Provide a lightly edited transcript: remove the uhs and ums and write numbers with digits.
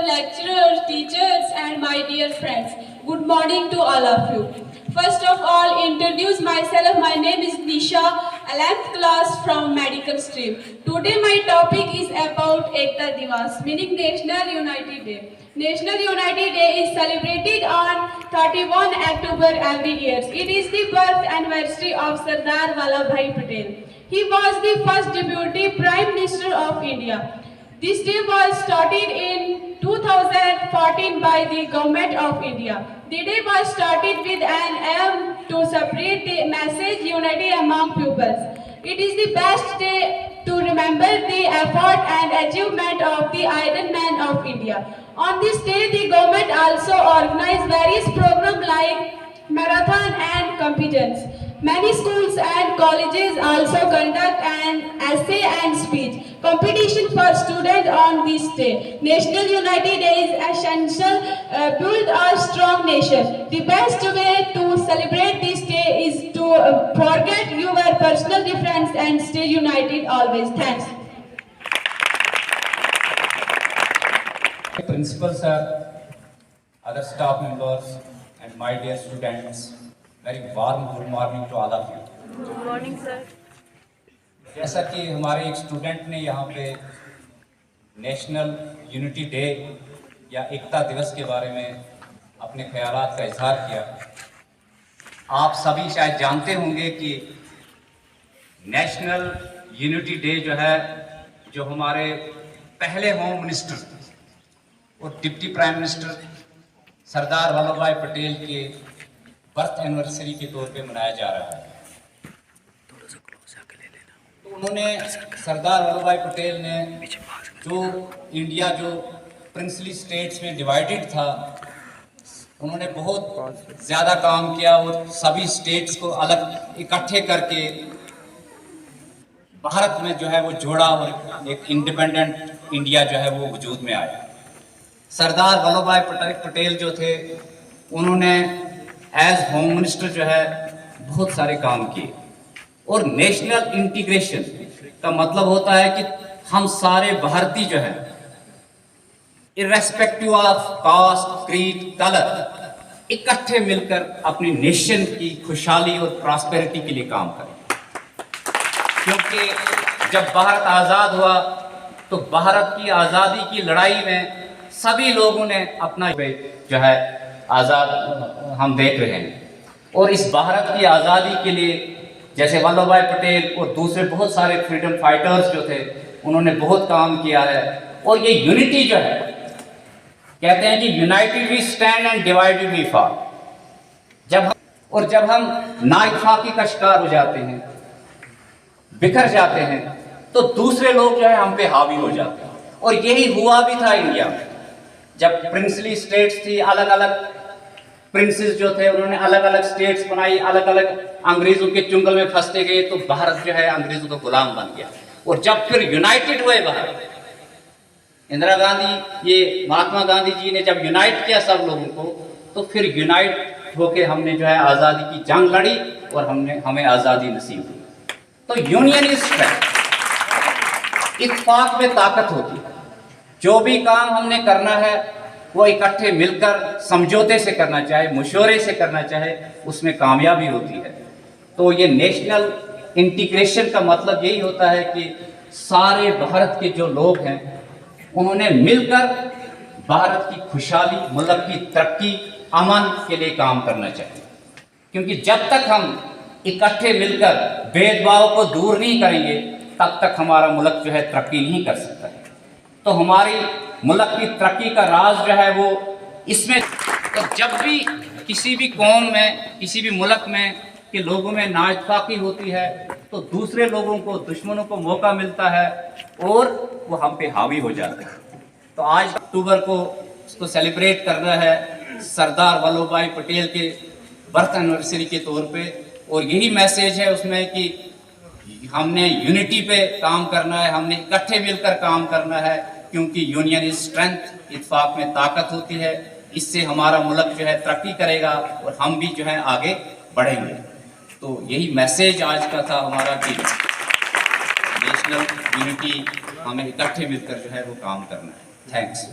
lecturers, teachers, and my dear friends. Good morning to all of you. First of all, introduce myself. My name is Nisha, 11th class from medical stream. Today my topic is about Ekta Divas, meaning National Unity Day. National Unity Day is celebrated on 31 October every year. It is the birth anniversary of Sardar Vallabhbhai Patel. He was the first Deputy Prime Minister of India. This day was started in 2014 by the Government of India. The day was started with an aim to separate the message unity among pupils. It is the best day to remember the effort and achievement of the Iron Man of India. On this day, the government also organized various programs like marathon and competitions. Many schools and colleges also conduct an essay and speech competition for students on this day. National Unity Day is essential build a strong nation. The best way to celebrate this day is to forget your personal difference and stay united always. Thanks. Principal sir, other staff members, and my dear students, very warm good morning to all of you. Good morning, sir. जैसा कि हमारे एक student ने यहाँ पे national unity day या एकता दिवस के बारे में अपने ख्यालात का इजहार किया, आप सभी शायद जानते होंगे कि नेशनल यूनिटी डे जो है, जो हमारे पहले होम मिनिस्टर और deputy prime minister Sardar Vallabh भाई पटेल के बर्थ एनिवर्सरी के तौर पे मनाया जा रहा है। तो उन्होंने सरदार वल्लभ भाई पटेल ने जो इंडिया जो प्रिंसली स्टेट्स में डिवाइडेड था, उन्होंने बहुत ज़्यादा काम किया और सभी स्टेट्स को अलग इकट्ठे करके भारत में जो है वो जोड़ा और एक इंडिपेंडेंट इंडिया जो है वो वजूद में आया। सरदार वल्लभ भाई पटेल जो थे, उन्होंने एज होम मिनिस्टर जो है बहुत सारे काम किए। और नेशनल इंटीग्रेशन का मतलब होता है कि हम सारे भारतीय जो हैं, irrespective of caste, creed, colour, इकट्ठे मिलकर अपनी नेशन की खुशहाली और प्रॉस्पेरिटी के लिए काम करें। क्योंकि जब भारत आज़ाद हुआ तो भारत की आज़ादी की लड़ाई में सभी लोगों ने अपना जो है आज़ाद हम देख रहे हैं। और इस भारत की आज़ादी के लिए जैसे वल्लभ भाई पटेल और दूसरे बहुत सारे फ्रीडम फाइटर्स जो थे, उन्होंने बहुत काम किया है। और ये यूनिटी जो है, कहते हैं कि united we stand and divided we fall. जब हम नाइतफाकी का शिकार हो जाते हैं, बिखर जाते हैं, तो दूसरे लोग जो है हम पे हावी हो जाते हैं। और यही हुआ भी था इंडिया में। जब प्रिंसली स्टेट्स थी, अलग अलग प्रिंसेस जो थे, उन्होंने अलग अलग स्टेट्स बनाई, अलग अलग अंग्रेजों के चुंगल में फंसते गए, तो भारत जो है अंग्रेजों का गुलाम बन गया। और जब फिर यूनाइटेड हुए भारत, इंदिरा गांधी, ये महात्मा गांधी जी ने जब यूनाइट किया सब लोगों को, तो फिर यूनाइट होके हमने जो है आज़ादी की जंग लड़ी और हमें आज़ादी नसीब हुई। तो यूनियन इज स्ट्रेंथ, इत्तेफाक में ताकत होती है। जो भी काम हमने करना है वो इकट्ठे मिलकर समझौते से करना चाहे, मशवरे से करना चाहे, उसमें कामयाबी होती है। तो ये नेशनल इंटीग्रेशन का मतलब यही होता है कि सारे भारत के जो लोग हैं, उन्होंने मिलकर भारत की खुशहाली, मुल्क की तरक्की, अमन के लिए काम करना चाहिए। क्योंकि जब तक हम इकट्ठे मिलकर भेदभाव को दूर नहीं करेंगे, तब तक हमारा मुल्क जो है तरक्की नहीं कर सकता है। तो हमारी मुल्क की तरक्की का राज जो है वो इसमें, तो जब भी किसी भी कौम में, किसी भी मुल्क में के लोगों में नाइतफाकी होती है, तो दूसरे लोगों को, दुश्मनों को मौका मिलता है और वो हम पे हावी हो जाते हैं। तो आज अक्टूबर को उसको सेलिब्रेट करना है सरदार वल्लभ भाई पटेल के बर्थ एनिवर्सरी के तौर पे। और यही मैसेज है उसमें कि हमने यूनिटी पे काम करना है, हमने इकट्ठे मिलकर काम करना है, क्योंकि यूनियन इज स्ट्रेंथ, इत्तेफाक में ताकत होती है। इससे हमारा मुल्क जो है तरक्की करेगा और हम भी जो है आगे बढ़ेंगे। तो यही मैसेज आज का था हमारा कि नेशनल यूनिटी, हमें इकट्ठे मिलकर जो है वो काम करना है। थैंक्स।